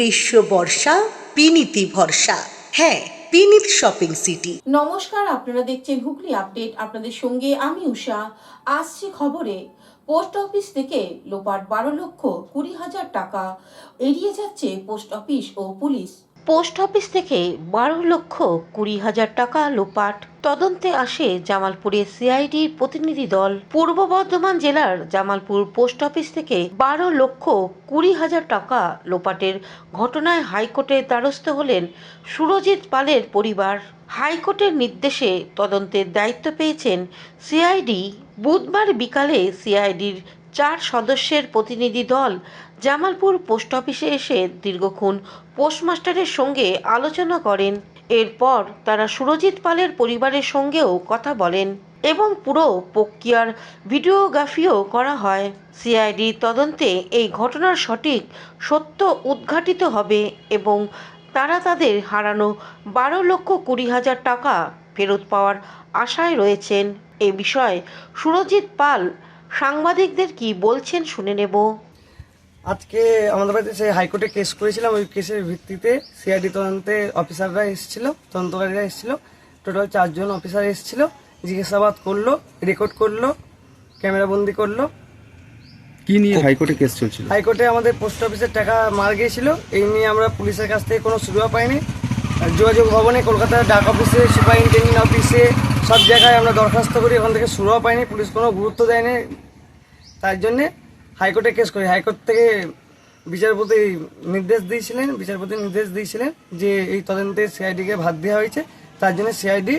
গ্রীষ্ম বর্ষা পিনিতি ভরসা। হ্যাঁ, পিনিত শপিং সিটি। নমস্কার, আপনারা দেখছেন হুগলি আপডেট। আপনাদের সঙ্গে আমি উষা। আসছে খবরে, পোস্ট অফিস থেকে লোপাট 12,20,000 টাকা। এড়িয়ে যাচ্ছে পোস্ট অফিস ও পুলিশ। পোস্ট অফিস থেকে 12,20,000 টাকা লোপাট। তদন্তে আসে জামালপুরের সিআইডির প্রতিনিধি দল। পূর্ব বর্ধমান জেলার জামালপুর পোস্ট অফিস থেকে 12,20,000 টাকা লোপাটের ঘটনায় হাইকোর্টের দ্বারস্থ হলেন সুরজিৎ পালের পরিবার। হাইকোর্টের নির্দেশে তদন্তের দায়িত্ব পেয়েছেন সিআইডি। বুধবার বিকালে সিআইডির 4 সদস্যের প্রতিনিধি দল জামালপুর পোস্ট অফিসে এসে দীর্ঘক্ষণ পোস্টমাস্টারের সঙ্গে আলোচনা করেন। এরপর তারা সুরজিৎ পালের পরিবারের সঙ্গেও কথা বলেন এবং পুরো প্রক্রিয়ার ভিডিওগ্রাফিও করা হয়। সিআইডির তদন্তে এই ঘটনার সঠিক সত্য উদ্ঘাটিত হবে এবং তারা তাদের হারানো 12,20,000 টাকা ফেরত পাওয়ার আশায় রয়েছেন। এ বিষয়ে সুরজিৎ পাল সাংবাদিকদের কি বলছেন শুনে নেব। আজকে আমাদের বাড়িতে সেই হাইকোর্টে কেস করেছিলাম। ওই কেসের ভিত্তিতে সিআইডি তদন্তে অফিসাররা এসেছিল, তদন্তকারীরা এসেছিল। টোটাল 4 জন অফিসার এসেছিল, জিজ্ঞাসাবাদ করলো, রেকর্ড করলো, ক্যামেরাবন্দি করলো। কি নিয়ে হাইকোর্টে কেস চলছিল? হাইকোর্টে আমাদের পোস্ট অফিসের টাকা মার গিয়েছিল, এই নিয়ে আমরা পুলিশের কাছ থেকে কোনো সুবিধা পাইনি। যোগাযোগ ভবনে, কলকাতার ডাক অফিসে, সুপারিনটেন্ডেন্ট অফিসে, সব জায়গায় আমরা দরখাস্ত করি, ওখান থেকে সুরাহা পাইনি। পুলিশ কোনো গুরুত্ব দেয়নি, তার জন্যে হাইকোর্টে কেস করি। হাইকোর্ট থেকে বিচারপতি নির্দেশ দিয়েছিলেন যে এই তদন্তে সিআইডিকে ভাত দেওয়া হয়েছে, তার জন্য সিআইডি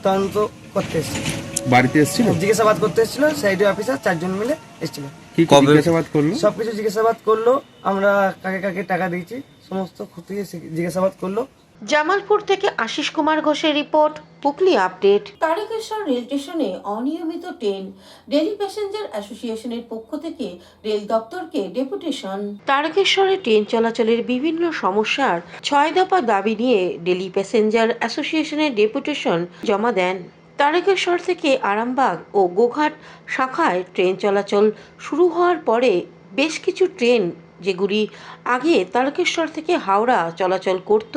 তদন্ত করতে এসেছিল। বাড়িতে এসেছিল, জিজ্ঞাসাবাদ করতে এসেছিল। সিআইডি অফিসার 4 জন মিলে এসেছিল। কি জিজ্ঞাসাবাদ করলো? সবকিছু জিজ্ঞাসাবাদ করলো, আমরা কাকে কাকে টাকা দিয়েছি সমস্ত খতিয়ে জিজ্ঞাসাবাদ করলো। জামালপুর থেকে আশিস কুমার ঘোষের report, Hooghly update. Tarakeswar rail স্টেশনে অনিয়মিত ট্রেন, ডেলি প্যাসেঞ্জার অ্যাসোসিয়েশনের পক্ষ থেকে রেল দপ্তরকে ডেপুটেশন। তারকেশ্বরে ট্রেন চলাচলের বিভিন্ন সমস্যার 6 দফা দাবি নিয়ে ডেলি প্যাসেঞ্জার অ্যাসোসিয়েশনের ডেপুটেশন জমা দেন। তারকেশ্বর থেকে আরামবাগ ও গোঘাট শাখায় ট্রেন চলাচল শুরু হওয়ার পরে বেশ কিছু ট্রেন, যেগুলি আগে তারকেশ্বর থেকে হাওড়া চলাচল করত,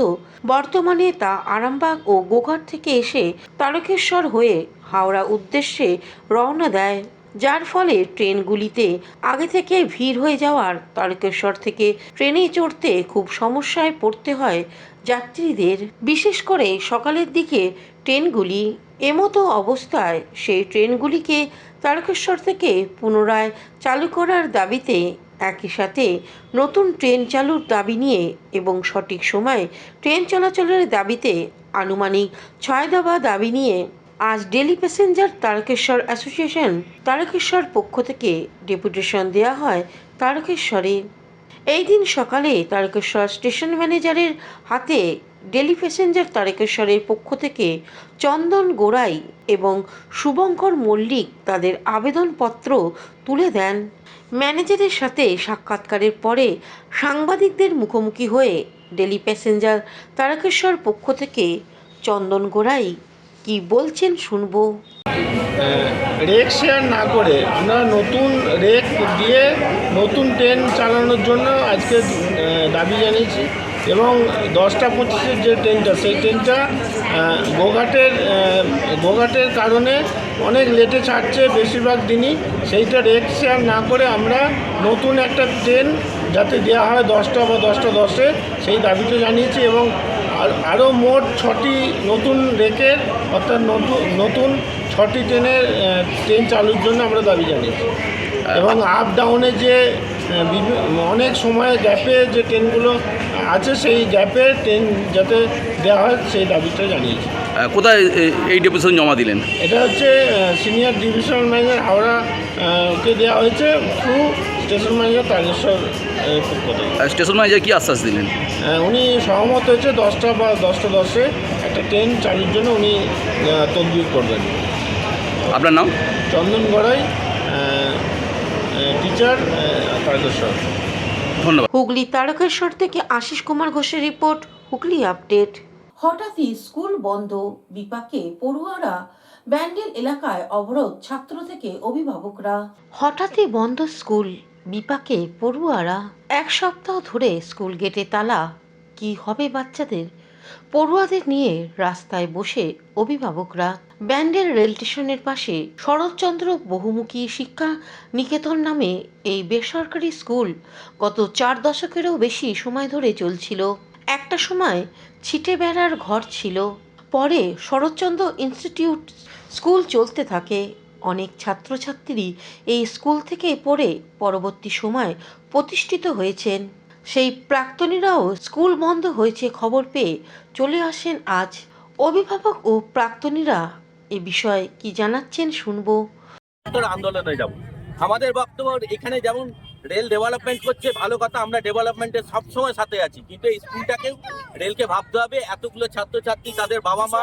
বর্তমানে তা আরামবাগ ও গোঘাট থেকে এসে তারকেশ্বর হয়ে হাওড়া উদ্দেশ্যে রওনা দেয়, যার ফলে ট্রেনগুলিতে আগে থেকে ভিড় হয়ে যাওয়ার তারকেশ্বর থেকে ট্রেনে চড়তে খুব সমস্যায় পড়তে হয় যাত্রীদের, বিশেষ করে সকালের দিকে ট্রেনগুলি। এমতো অবস্থায় সেই ট্রেনগুলিকে তারকেশ্বর থেকে পুনরায় চালু করার দাবিতে, একই সাথে নতুন ট্রেন চালুর দাবি নিয়ে এবং সঠিক সময়ে ট্রেন চলাচলের দাবিতে আনুমানিক 6 দফা দাবি নিয়ে আজ daily passenger Tarakeswar association Tarakeswar পক্ষ থেকে ডেপুটেশন দেওয়া হয় তারকেশ্বরে। এই দিন সকালে তারকেশ্বর স্টেশন ম্যানেজারের হাতে ডেলি প্যাসেঞ্জার তারকেশ্বরের পক্ষ থেকে চন্দন গোড়াই এবং শুভঙ্কর মল্লিক তাদের আবেদনপত্র তুলে দেন। ম্যানেজারের সাথে সাক্ষাৎকারের পরে সাংবাদিকদের মুখোমুখি হয়ে ডেলি প্যাসেঞ্জার তারকেশ্বর পক্ষ থেকে চন্দন গোড়াই কি বলছেন শুনবো। রেক শেয়ার না করে আমরা নতুন রেক দিয়ে নতুন ট্রেন চালানোর জন্য আজকে দাবি জানিয়েছি এবং 10টা 25-এর যে ট্রেনটা, সেই ট্রেনটা গোঘাটের কারণে অনেক লেটে ছাড়ছে বেশিরভাগ দিনই। সেইটা রেক শেয়ার না করে আমরা নতুন একটা ট্রেন যাতে দেওয়া হয় 10টা বা 10টা 10-এ, সেই দাবিটা জানিয়েছি এবং আরও মোট 6টি নতুন রেকের অর্থাৎ নতুন 6টি ট্রেন চালুর জন্য আমরা দাবি জানিয়েছি এবং আপ ডাউনে যে অনেক সময় গ্যাপে যে ট্রেনগুলো আছে, সেই গ্যাপে ট্রেন যাতে দেওয়া হয় সেই দাবিটা জানিয়েছি। কোথায় এই ডেপুটেশন জমা দিলেন? এটা হচ্ছে সিনিয়র ডিভিশনাল ম্যানেজার হাওড়াকে দেওয়া হয়েছে থ্রু স্টেশন ম্যানেজার তারকেশ্বর পক্ষ থেকে। স্টেশন ম্যানেজার কি আশ্বাস দিলেন? উনি সহমত হয়েছে 10টা বা 10টা 10-এ একটা ট্রেন চালুর জন্য উনি তদবির করবেন। আপনার নাম? চন্দন গড়াই, টিচার, তারকেশ্বর। ধন্যবাদ। হুগলি তারকেশ্বর থেকে আশিস কুমার ঘোষের রিপোর্ট, হুগলি আপডেট। হঠাৎই স্কুল বন্ধ, বিপাকে পড়ুয়ারা, ব্যান্ডেল এলাকায় অবরোধ ছাত্র থেকে অভিভাবকরা। হঠাৎই বন্ধ স্কুল, বিপাকে পড়ুয়ারা। এক সপ্তাহ ধরে স্কুল গেটে তালা। কি হবে বাচ্চাদের? পড়ুয়াদের নিয়ে রাস্তায় বসে অভিভাবকরা। ব্যান্ডেল রেল স্টেশনের পাশে শরৎচন্দ্র বহুমুখী শিক্ষা নিকেতন নামে এই বেসরকারি স্কুল গত 4 দশকেরও বেশি সময় ধরে চলছিল। একটা সময় ছিটে বেড়ার ঘর ছিল, পরে শরৎচন্দ্র ইনস্টিটিউট স্কুল চলতে থাকে। অনেক ছাত্রছাত্রী এই স্কুল থেকে পড়ে পরবর্তী সময় প্রতিষ্ঠিত হয়েছেন। সেই প্রাক্তনীরাও স্কুল বন্ধ হয়েছে খবর পেয়ে চলে আসেন আজ। অভিভাবক ও প্রাক্তনীরা এ বিষয়ে কি জানাচ্ছেন শুনবো। আন্দোলনে যাব। আমাদের বক্তব্য এখানে যেমন রেল ডেভেলপমেন্ট করছে ভালো কথা, আমরা ডেভেলপমেন্টের সবসময় সাথে আছি, কিন্তু এই স্কুলটাকেও রেলকে ভাবতে হবে। এতগুলো ছাত্রছাত্রী, তাদের বাবা মা,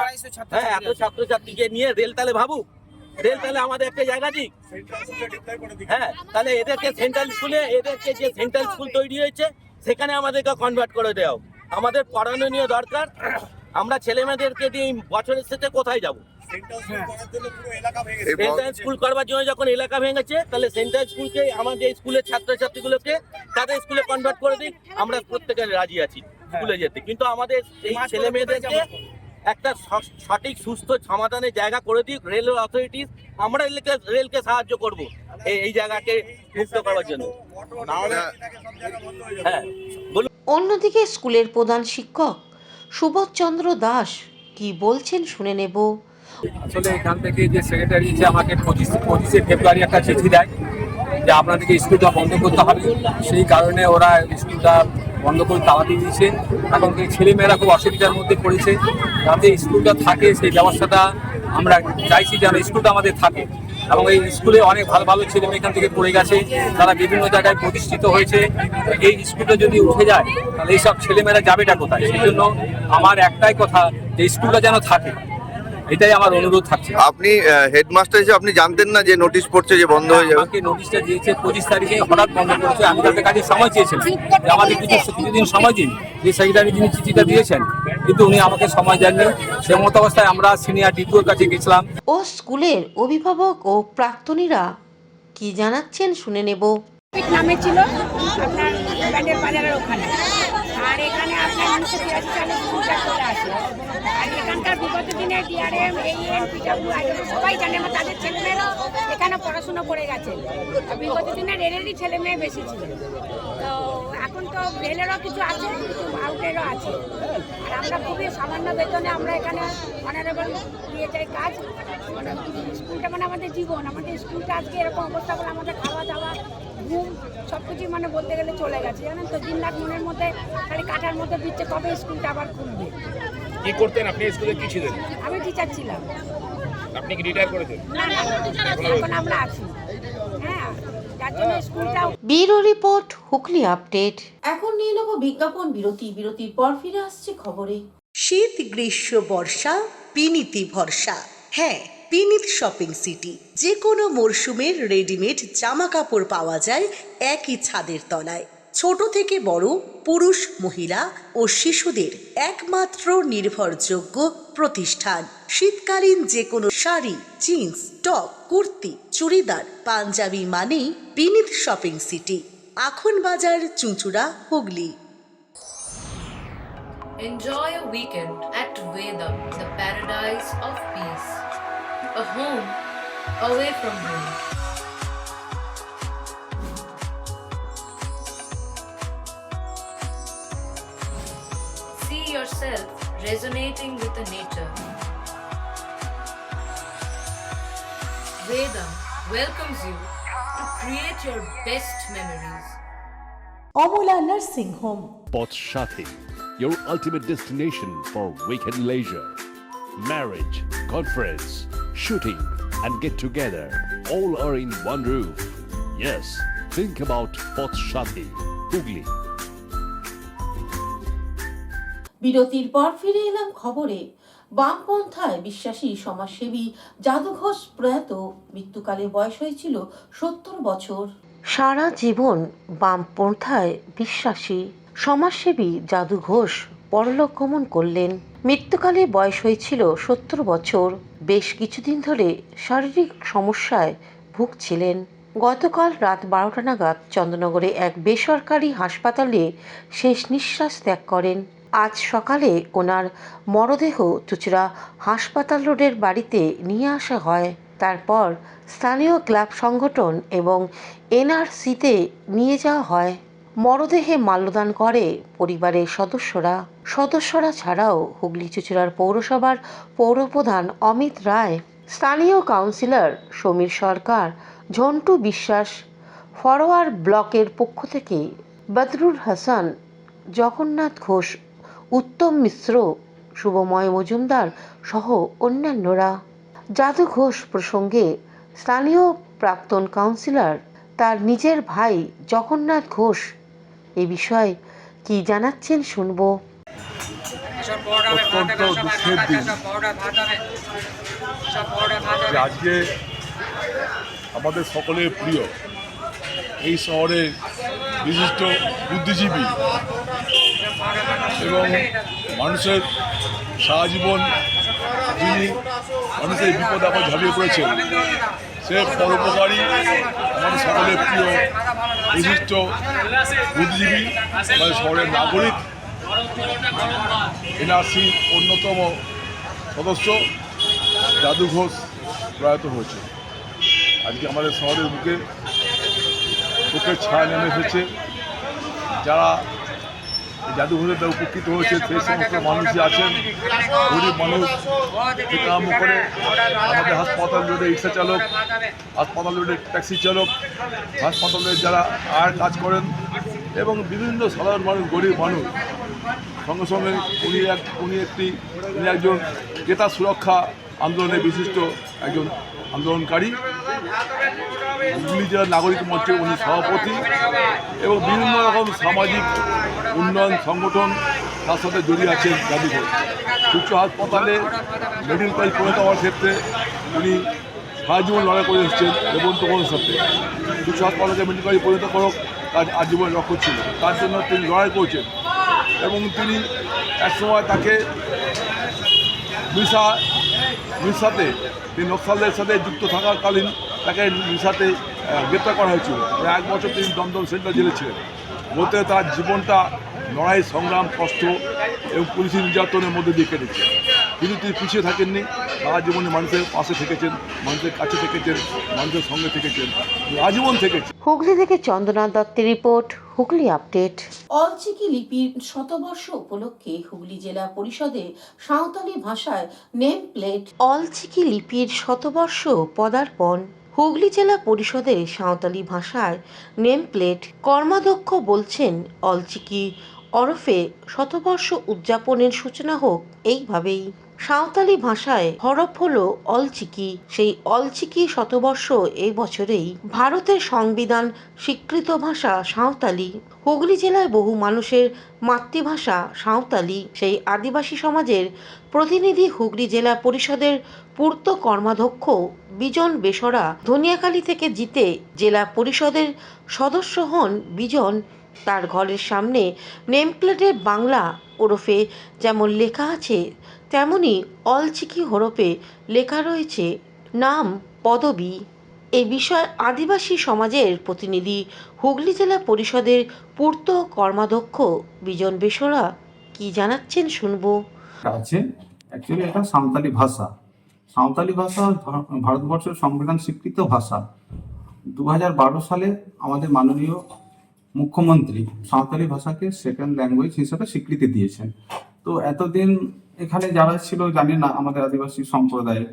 হ্যাঁ এত ছাত্রছাত্রীকে নিয়ে রেল তাহলে ভাবুক, রেল তাহলে আমাদের একটা জায়গা দিক। হ্যাঁ তাহলে এদেরকে সেন্ট্রাল স্কুলে, এদেরকে যে সেন্ট্রাল স্কুল তৈরি হয়েছে সেখানে আমাদেরকে কনভার্ট করে দেওয়া। আমাদের পড়ানো নিয়ে দরকার। আমরা ছেলে মেয়েদেরকে দিয়ে বছরের শেষে কোথায় যাবো? সেন্ট্রাল স্কুল করবার জন্য যখন এলাকা ভেঙেছে, তাহলে সেন্ট্রাল স্কুলকে আমাদের স্কুলের ছাত্রছাত্রীগুলোকে তাদের স্কুলে কনভার্ট করে দিই। আমরা প্রত্যেকে রাজি আছি স্কুলে যেতে, কিন্তু আমাদের এই ছেলে মেয়েদেরকে একটা সঠিক সুস্থ সমাধানের জায়গা করে দিই রেল অথরিটিস। আমরা রেলকে সাহায্য করব এই জায়গাকে মুক্ত করার জন্য। হ্যাঁ বলুন। অন্যদিকে স্কুলের প্রধান শিক্ষক সুবোধচন্দ্র দাস কি বলছেন শুনে নেব। আসলে এখান থেকে যে সেক্রেটারি যে আমাকে 25শে ফেব্রুয়ারি একটা চিঠি দেয় যে আপনাদেরকে স্কুলটা বন্ধ করতে হবে, সেই কারণে ওরা স্কুলটা বন্ধ করে তালা দিয়ে দিয়েছে। এখন ছেলেমেয়েরা খুব অসুবিধার মধ্যে পড়েছে, যাতে স্কুলটা থাকে সেই ব্যবস্থাটা আমরা চাইছি যেন স্কুলটা আমাদের থাকে। এবং এই স্কুলে অনেক ভালো ভালো ছেলেমেয়ে এখান থেকে পড়ে গেছে, তারা বিভিন্ন জায়গায় প্রতিষ্ঠিত হয়েছে। এই স্কুলটা যদি উঠে যায় তাহলে এইসব ছেলেমেয়েরা যাবেটা কোথায়? সেই জন্য আমার একটাই কথা যে স্কুলটা যেন থাকে, এটাই আমার অনুরোধ থাকছে। আপনি হেডমাস্টার হিসেবে আপনি জানতেন না যে নোটিশ পড়ছে যে বন্ধ হয়ে যাবে? আমাকে নোটিশটা দিয়েছে 25 তারিখে, হঠাৎ বন্ধ করেছে। আমি তাদের কাছে সময় চেয়েছিলাম যে আমাদের কিছুদিন সময় দিন, যে সেক্রেটারি যিনি চিঠিটা দিয়েছেন, কিন্তু উনি আমাকে সময় দেননি। সে মতো অবস্থায় আমরা সিনিয়র ডিপিওর কাছে গেছিলাম। ও স্কুলের অভিভাবক ও প্রাক্তনীরা কি জানাচ্ছেন শুনে নেব। নামে ছিল আপনার ব্যান্ডেল বাজারের ওখানে, আর এখানে আপনার 1983 সালে স্কুলটা চলে আসে। আর এখানকার বিগত দিনে ডিআরএম, এইএন, পিডব্লিউ, আইডব্লিউ সবাই জানে, বা তাদের ছেলেমেয়েরা এখানে পড়াশোনা করে গেছে। বিগত দিনে রেলেরই ছেলে মেয়ে বেশি ছিল। তো এখন তো রেলেরও কিছু আছে, কিছু আউটেরও আছে। আর আমরা খুবই সামান্য বেতনে আমরা এখানে অনারেবল দিয়ে যাই কাজ। মানে স্কুলটা মানে আমাদের জীবন, আমাদের স্কুলটা আজকে এরকম অবস্থা বলে আমাদের খাওয়া দাওয়া ঘুম সব কিছুই মানে বলতে গেলে চলে গেছে, জানেন তো। দিন রাত মনের মধ্যে খালি কাঠার মধ্যে দিচ্ছে কবে স্কুলটা আবার খুলবে। কি করতেন আপনি স্কুলে? কি ছিলেন? আমি টিচার ছিলাম। আপনি কি রিটায়ার করেছেন? না না, এখন আমরা আছি। হ্যাঁ, যার জন্য স্কুলটা। Bureau report, Hooghly update. এখন নিয়ে নেব বিজ্ঞাপন বিরতি। বিরতির পর ফিরে আসছে খবরে। শীত, গ্রীষ্ম, বর্ষা, পিনিতি ভরসা। হ্যাঁ, পিনিত শপিং সিটি। যে কোনো মরশুমের রেডিমেড জামা কাপড় পাওয়া যায় একই ছাদের তলায়। ছোট থেকে বড়, পুরুষ, মহিলা ও শিশুদের একমাত্র নির্ভরযোগ্য প্রতিষ্ঠান। শীতকালীন যে কোনো শাড়ি, জিন্স, টপ, কুর্তি, চুড়িদার, পাঞ্জাবি মানেই পিনিত শপিং সিটি। আখন বাজার, চুঁচুড়া, Hooghly. Enjoy a weekend at Vedam, the paradise of peace. A home away from home. See yourself resonating with the nature. Vedam welcomes you to create your best memories. Amala nursing home. Potshati, your ultimate destination for weekend leisure. Marriage, conference, shooting, and get together all are in one roof. Yes, think about Potshati, Hugli. বিরতির পর ফিরে এলাম খবরে। বামপন্থায় বিশ্বাসী সমাজসেবী যাদু ঘোষ প্রয়াত, মৃত্যুকালে বয়স হয়েছিল 70 বছর। সারা জীবন বামপন্থায় বিশ্বাসী সমাজসেবী যাদু ঘোষ পরলোক গমন করলেন। মৃত্যুকালে বয়স হয়েছিল 70 বছর। বেশ কিছুদিন ধরে শারীরিক সমস্যায় ভুগছিলেন। গতকাল রাত 12টা নাগাদ চন্দ্রনগরে এক বেসরকারি হাসপাতালে শেষ নিঃশ্বাস ত্যাগ করেন। আজ সকালে ওনার মরদেহ চুচড়া হাসপাতাল রোডের বাড়িতে নিয়ে আসা হয়। তারপর স্থানীয় ক্লাব সংগঠন এবং এনআরসিতে নিয়ে যাওয়া হয়। মরদেহে মাল্যদান করে পরিবারের সদস্যরা ছাড়াও হুগলি চুচড়ার পৌরসভার পৌরপ্রধান অমিত রায়, স্থানীয় কাউন্সিলর সমীর সরকার, ঝন্টু বিশ্বাস, ফরওয়ার্ড ব্লকের পক্ষ থেকে বদরুল হাসান, জগন্নাথ ঘোষ, উত্তম মিশ্র, শুভময় মজুমদার সহ অন্যান্যরা। জাদু ঘোষ প্রসঙ্গে স্থানীয় প্রাক্তন কাউন্সিলর তার নিজের ভাই জগন্নাথ ঘোষ এ বিষয়ে কি জানাচ্ছেন শুনবো। অত্যন্ত দুঃখের দিন যে আজকে আমাদের সকলের প্রিয় এই শহরের বিশিষ্ট বুদ্ধিজীবী এবং মানুষের সারা জীবন যিনি মানুষের বিপদ আপদ ঝাঁপিয়ে পড়েছেন, সে পরোপকারী আমাদের সকলের প্রিয় বিশিষ্ট বুদ্ধিজীবী, আমাদের শহরের নাগরিক, এনআরসি অন্যতম সদস্য জাদু ঘোষ প্রয়াত হয়েছে। আজকে আমাদের শহরের বুকে বুকের ছায়া নেমে এসেছে। যারা এই জাদু ঘোষের দ্বারা উপকৃত হয়েছে সেই সমস্ত মানুষই আছেন, গরিব মানুষ থেকে আরম্ভ করে আমাদের হাসপাতাল রোডে রিক্সা চালক, হাসপাতাল রোডে ট্যাক্সি চালক, হাসপাতালের যারা আর কাজ করেন এবং বিভিন্ন সাধারণ মানুষ, গরিব মানুষ। সঙ্গে সঙ্গে উনি একজন ক্রেতা সুরক্ষা আন্দোলনের বিশিষ্ট একজন আন্দোলনকারী, হুগলি জেলার নাগরিক মঞ্চের উনি সভাপতি এবং বিভিন্ন রকম সামাজিক উন্নয়ন সংগঠন তার সাথে জড়িয়ে আছেন জাদু ঘোষ। উচ্চ হাসপাতালে মেডিকেল কলেজ পরিণত হওয়ার ক্ষেত্রে উনি সারা জীবন লড়াই করে এসেছেন রেবন্ত ঘোষের সাথে। উচ্চ হাসপাতালকে মেডিকেল কলেজ পরিণত করক তার আজীবনের লক্ষ্য ছিল, তার জন্য তিনি লড়াই করছেন এবং তিনি একসময় তাকে মিশাতে তিনি নকশালদের সাথে যুক্ত থাকাকালীন তাকে মিশাতে গ্রেপ্তার করা হয়েছিল। প্রায় 1 বছর তিনি দমদম সেন্ট্রাল জেলে ছিলেন। বলতে তার জীবনটা লড়াই, সংগ্রাম, কষ্ট এবং পুলিশি নির্যাতনের মধ্যে দিয়ে কেটেছে, কিন্তু তিনি পিছিয়ে থাকেননি। সারা জীবনে মানুষের পাশে থেকেছেন, মানুষের কাছে থেকেছেন, মানুষের সঙ্গে থেকেছেন, আজীবন থেকেছেন। হুগলি থেকে চন্দ্রনাথ দত্তের রিপোর্ট, হুগলি আপডেট। অলচিকি লিপির শতবর্ষ উপলক্ষে হুগলি জেলা পরিষদে সাঁওতালি ভাষায় নেম প্লেট। অলচিকি লিপির শতবর্ষ পদার্পণ। হুগলি জেলা পরিষদে সাঁওতালি ভাষায় নেম প্লেট। কর্মাধ্যক্ষ বলছেন, অলচিকি ওরফে শতবর্ষ উদযাপনের সূচনা হোক এইভাবেই। সাঁওতালি ভাষায় হরফ হলো অলচিকি। সেই অলচিকি শতবর্ষ এই বছরেই। ভারতের সংবিধান স্বীকৃত ভাষা সাঁওতালি। হুগলি জেলায় বহু মানুষের মাতৃভাষা সাঁওতালি। সেই আদিবাসী সমাজের প্রতিনিধি হুগলি জেলা পরিষদের পূর্ত কর্মাধ্যক্ষ বিজন বেসরা ধনিয়াখালী থেকে জিতে জেলা পরিষদের সদস্য হন। বিজন তার ঘরের সামনে নেমপ্লেটে বাংলা ওরফে যেমন লেখা আছে তেমনি অলচিকি হরফে লেখা রয়েছে নাম, পদবি। এ বিষয়ে আদিবাসী সমাজের প্রতিনিধি হুগলি জেলা পরিষদের পূর্ত কর্মাধ্যক্ষ বিজন বেসরা কি জানাচ্ছেন শুনবো। আছে অ্যাকচুয়ালি এটা সাঁওতালি ভাষা। সাঁওতালি ভাষা ভারতবর্ষের সংবিধান স্বীকৃত ভাষা। 2012 সালে আমাদের মাননীয় মুখ্যমন্ত্রী সাঁওতালি ভাষাকে সেকেন্ড ল্যাঙ্গুয়েজ হিসেবে স্বীকৃতি দিয়েছেন। তো এতদিন এখানে যারা ছিল জানি না, আমাদের আদিবাসী সম্প্রদায়ে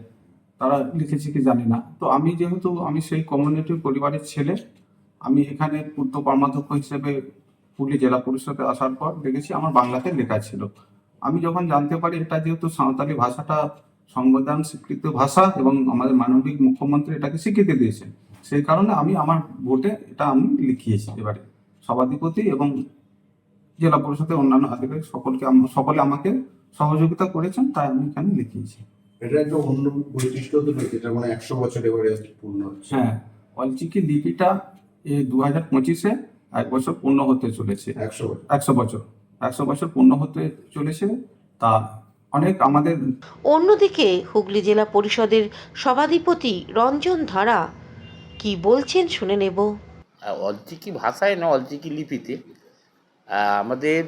তারা লিখেছে কি জানি না। তো যেহেতু আমি সেই কমিউনিটির পরিবারের ছেলে, আমি এখানে পূর্ত কর্মাধ্যক্ষ হিসেবে হুগলি জেলা পরিষদে আসার পর দেখেছি আমার বাংলাতে লেখা ছিল। আমি যখন জানতে পারি এটা যেহেতু সাঁওতালি ভাষাটা সংবিধান স্বীকৃত ভাষা এবং আমাদের মাননীয় মুখ্যমন্ত্রী এটাকে স্বীকৃতি দিয়েছেন, সেই কারণে আমি আমার ভোটে এটা আমি লিখিয়েছি। এবারে সভাধিপতি এবং জেলা পরিষদের অন্যান্য আধিকারিক সকলে আমাকে সহযোগিতা করেছেন, তাই আমি এখানে লিখিয়েছি। এটা একটা অন্য বৈশিষ্ট্য তো রয়েছে, এটা মানে 100 বছর এবারে পূর্ণ হচ্ছে। হ্যাঁ, অলচিকি লিপিটা এই 2025-এ 1 বছর পূর্ণ হতে চলেছে। 100 বছর পূর্ণ হতে চলেছে। তা অনেক আমাদের। অন্যদিকে হুগলি জেলা পরিষদের সভাধিপতি রঞ্জন ধারা কি বলছেন শুনে নেব। অলচিকি ভাষায় না অলচিকি লিপিতে আমাদের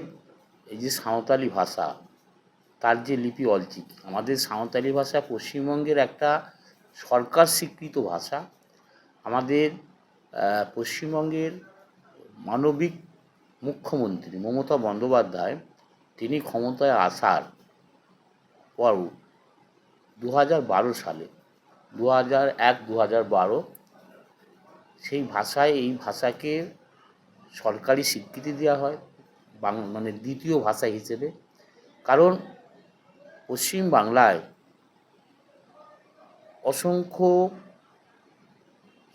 এই যে সাঁওতালি ভাষা তার যে লিপি অলচিকি, আমাদের সাঁওতালি ভাষা পশ্চিমবঙ্গের একটা সরকার স্বীকৃত ভাষা। আমাদের পশ্চিমবঙ্গের মানবিক মুখ্যমন্ত্রী মমতা বন্দ্যোপাধ্যায় তিনি ক্ষমতায় আসার পর 2012 সালে 2001-2012 সেই ভাষায় এই ভাষাকে সরকারি স্বীকৃতি দেওয়া হয় মানে দ্বিতীয় ভাষা হিসেবে। কারণ পশ্চিম বাংলায় অসংখ্য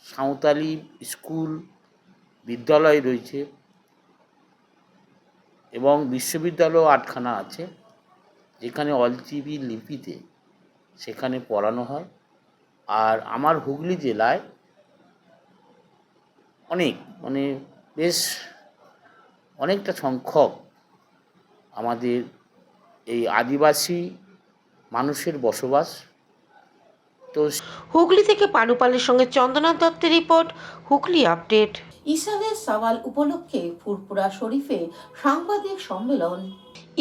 সাঁওতালি স্কুল বিদ্যালয় রয়েছে এবং বিশ্ববিদ্যালয় 8খানা আছে, যেখানে অলচিকি লিপিতে সেখানে পড়ানো হয়। আর আমার হুগলি জেলায় বেশ অনেকটা সংখ্যক আমাদের এই আদিবাসী মানুষের বসবাস। তো হুগলি থেকে পানুপালের সঙ্গে চন্দনা দত্তের রিপোর্ট, হুগলি আপডেট। ইসালের সওয়াল উপলক্ষে ফুরপুরা শরীফে সাংবাদিক সম্মেলন।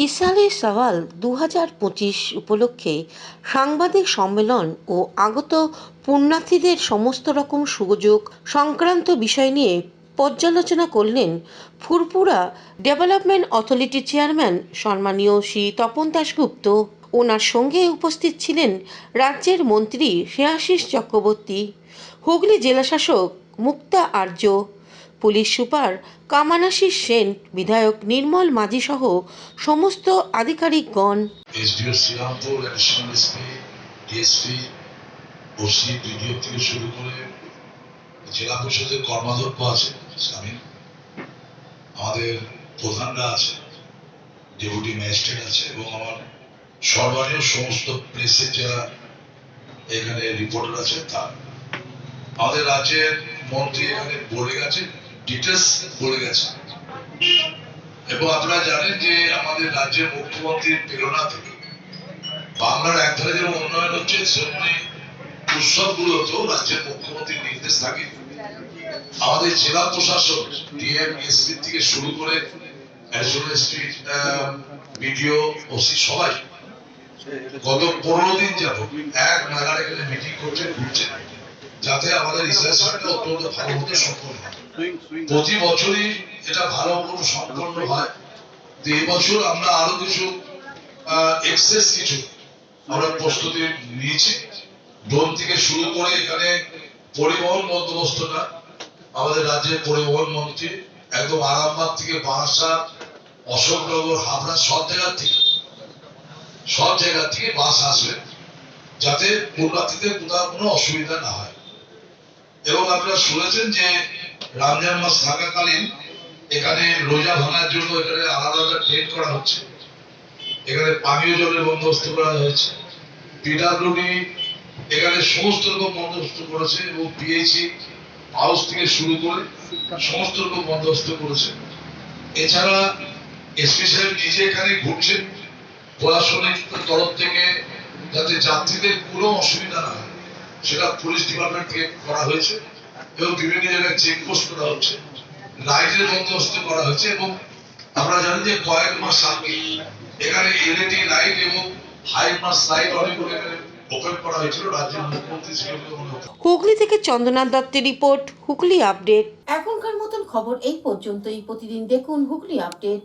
ইসালে সওয়াল 2025 উপলক্ষে সাংবাদিক সম্মেলন ও আগত পুণ্যার্থীদের সমস্ত রকম সুযোগ সংক্রান্ত বিষয় নিয়ে পর্যালোচনা করলেন ফুরপুরা ডেভেলপমেন্ট অথরিটির চেয়ারম্যান সম্মানীয় শ্রী তপন দাশগুপ্ত। ওনার সঙ্গে উপস্থিত ছিলেন রাজ্যের মন্ত্রী শ্রেয়াশিস চক্রবর্তী, হুগলি জেলাশাসক মুক্তা আর্য, পুলিশ সুপার কামানাশিস সেন, বিধায়ক নির্মল মাঝি সহ সমস্ত আধিকারিকগণ। SDO Serampore, additional SP, DSP, OC, BDO থেকে শুরু করে জেলা পরিষদের কর্মাধ্যক্ষ আছে, আমাদের প্রধানরা আছে, ডেপুটি ম্যাজিস্ট্রেট আছে এবং আমার সর্বানীয় সমস্ত প্রেসের যারা এখানে রিপোর্টার আছে তার। আমাদের রাজ্যের মন্ত্রী এখানে বলে গেছে, ডিটেলস বলে গেছে এবং আপনারা জানেন যে আমাদের রাজ্যের মুখ্যমন্ত্রীর প্রেরণা থেকে বাংলার একধারে যেমন উন্নয়ন হচ্ছে, সেমনি উৎসবগুলোতেও রাজ্যের মুখ্যমন্ত্রীর নির্দেশ থাকে। আমাদের জেলা প্রশাসক ডিএম এসপি থেকে শুরু করে অ্যাডিশনাল এসপি, বিডিও, ওসি সবাই গত 15 দিন যাবত এক নাগাড়ে এখানে মিটিং করছে, ঘুরছে, যাতে আমাদের রিসার্চটা অত্যন্ত ভালো মতো সম্পন্ন হয়। প্রতি বছরই এটা ভালো মতো সম্পন্ন হয়। এই বছর আমরা আরো কিছু এক্সেস কিছু আমরা প্রস্তুতি নিয়েছি। ড্রোন থেকে শুরু করে এখানে পরিবহন বন্দোবস্তটা আমাদের রাজ্যের পরিবহন মন্ত্রী একদম আরামবাগ থেকে বারাসাত, অশোকনগর, হাবড়া সব জায়গা থেকে বাস আসবে, যাতে পুণ্যার্থীদের কোথাও কোনো অসুবিধা না হয়। এবং আপনারা শুনেছেন যে রমজান মাস থাকাকালীন এখানে রোজা ভাঙার জন্য এখানে আলাদা আলাদা ট্রেন করা হচ্ছে, এখানে পানীয় জলের বন্দোবস্ত করা হয়েছে। পিডব্লিউডি এখানে সমস্ত রকম বন্দোবস্ত করেছে এবং পিএইচই হাউস থেকে শুরু করে সমস্ত রকম বন্দোবস্ত করেছে। এছাড়া এসপি সাহেব নিজে এখানে ঘুরছেন, প্রশাসনিক তরফ থেকে যাতে যাত্রীদের কোনো অসুবিধা না হয় সেটা পুলিশ ডিপার্টমেন্ট থেকে করা হয়েছে এবং বিভিন্ন জায়গায় চেকপোস্ট করা হচ্ছে, লাইটের বন্দোবস্ত করা হয়েছে। এবং আমরা জানি যে কয়েক মাস আগে এখানে এলইডি লাইট এবং হাই মাস লাইট অনেকগুলো এখানে ওপেন করা হয়েছিল রাজ্যের মুখ্যমন্ত্রী। হুগলি থেকে চন্দনা দত্তের রিপোর্ট, হুগলি আপডেট। এখনকার মতন খবর এই পর্যন্তই। প্রতিদিন দেখুন হুগলি আপডেট।